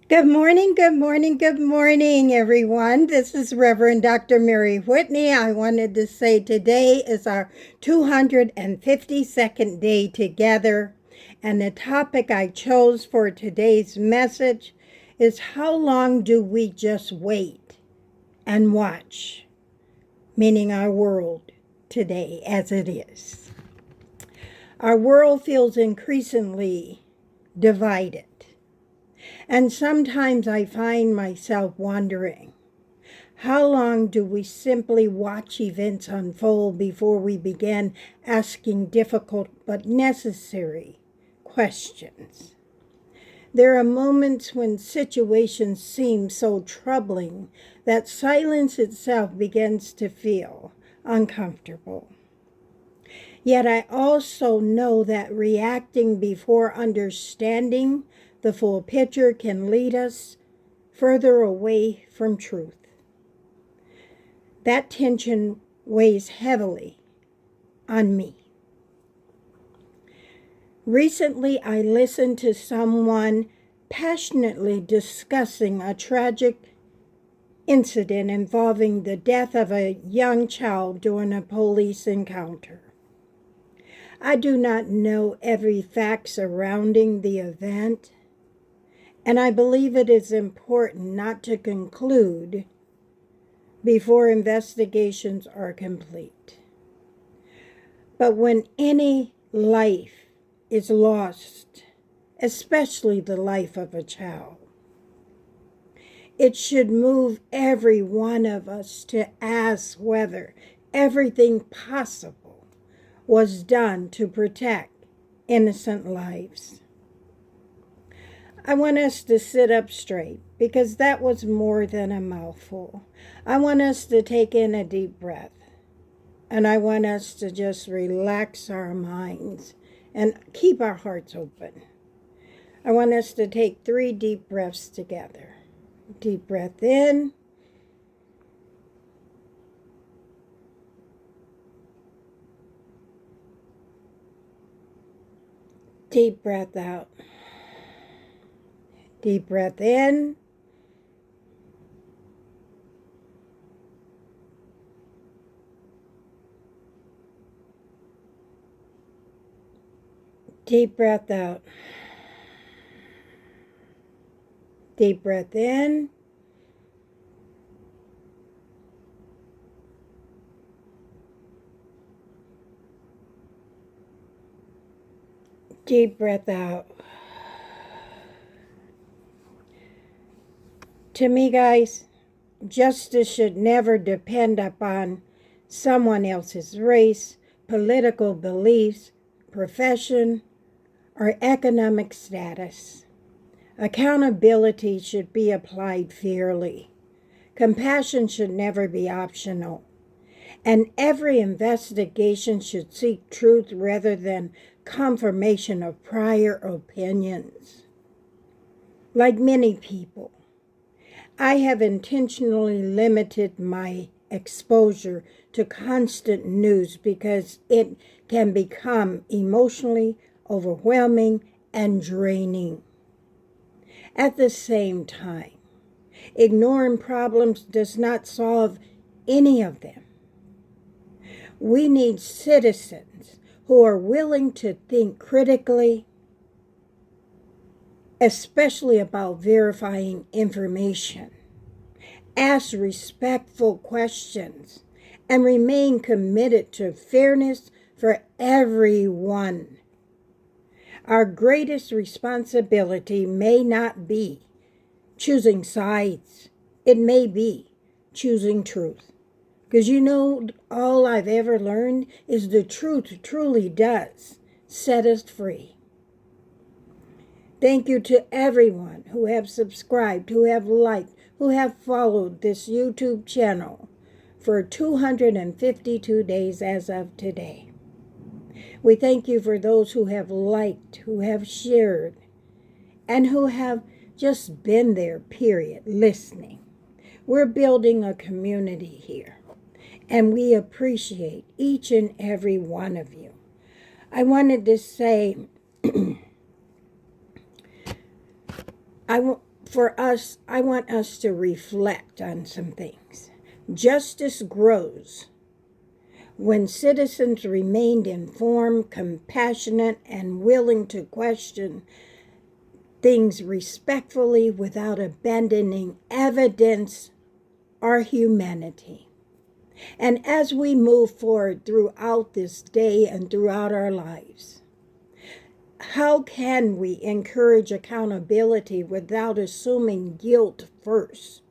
Good morning, good morning, good morning, everyone. This is Reverend Dr. Mary Whitney. I wanted to say today is our 252nd day together. And the topic I chose for today's message is how long do we just wait and watch, meaning our world today as it is. Our world feels increasingly divided. And sometimes I find myself wondering, how long do we simply watch events unfold before we begin asking difficult but necessary questions? There are moments when situations seem so troubling that silence itself begins to feel uncomfortable. Yet I also know that reacting before understanding the full picture can lead us further away from truth. That tension weighs heavily on me. Recently, I listened to someone passionately discussing a tragic incident involving the death of a young child during a police encounter. I do not know every fact surrounding the event, and I believe it is important not to conclude before investigations are complete. But when any life is lost, especially the life of a child, it should move every one of us to ask whether everything possible was done to protect innocent lives. I want us to sit up straight because that was more than a mouthful. I want us to take in a deep breath, and I want us to just relax our minds and keep our hearts open. I want us to take 3 deep breaths together. Deep breath in. Deep breath out. Deep breath in. Deep breath out. Deep breath in. Deep breath out. To me, guys, justice should never depend upon someone else's race, political beliefs, profession, or economic status. Accountability should be applied fairly. Compassion should never be optional. And every investigation should seek truth rather than confirmation of prior opinions. Like many people, I have intentionally limited my exposure to constant news because it can become emotionally overwhelming and draining. At the same time, ignoring problems does not solve any of them. We need citizens who are willing to think critically, especially about verifying information, ask respectful questions, and remain committed to fairness for everyone. Our greatest responsibility may not be choosing sides. It may be choosing truth. Because all I've ever learned is the truth truly does set us free. Thank you to everyone who have subscribed, who have liked, who have followed this YouTube channel for 252 days as of today. We thank you for those who have liked, who have shared, and who have just been there, period, listening. We're building a community here, and we appreciate each and every one of you. I wanted to say, for us, I want us to reflect on some things. Justice grows when citizens remained informed, compassionate, and willing to question things respectfully without abandoning evidence or humanity. And as we move forward throughout this day and throughout our lives, how can we encourage accountability without assuming guilt first?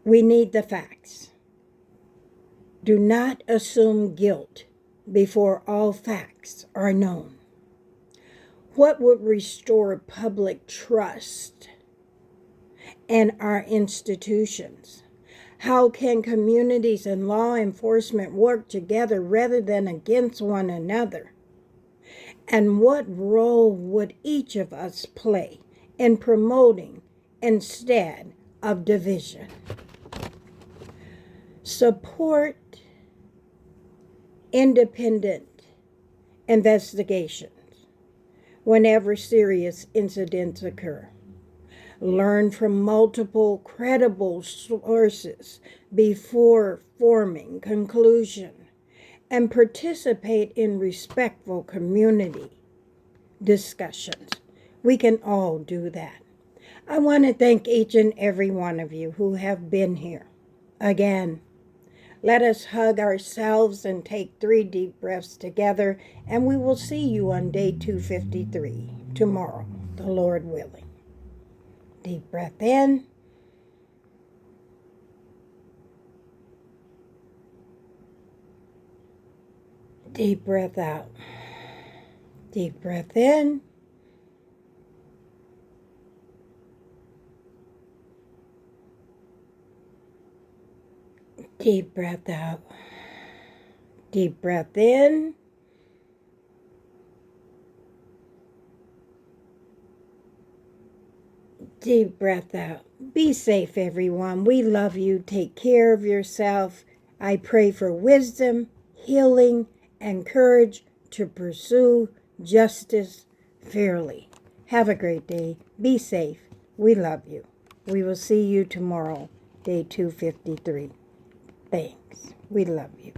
We need the facts. Do not assume guilt before all facts are known. What would restore public trust in our institutions? How can communities and law enforcement work together rather than against one another? And what role would each of us play in promoting instead of division? Support independent investigations whenever serious incidents occur. Learn from multiple credible sources before forming conclusion, and participate in respectful community discussions. We can all do that. I want to thank each and every one of you who have been here. Again, let us hug ourselves and take 3 deep breaths together, and we will see you on day 253 tomorrow, the Lord willing. Deep breath in. Deep breath out. Deep breath in. Deep breath out. Deep breath in. Deep breath out. Be safe, everyone. We love you. Take care of yourself. I pray for wisdom, healing, and courage to pursue justice fairly. Have a great day. Be safe. We love you. We will see you tomorrow, day 253. Thanks. We love you.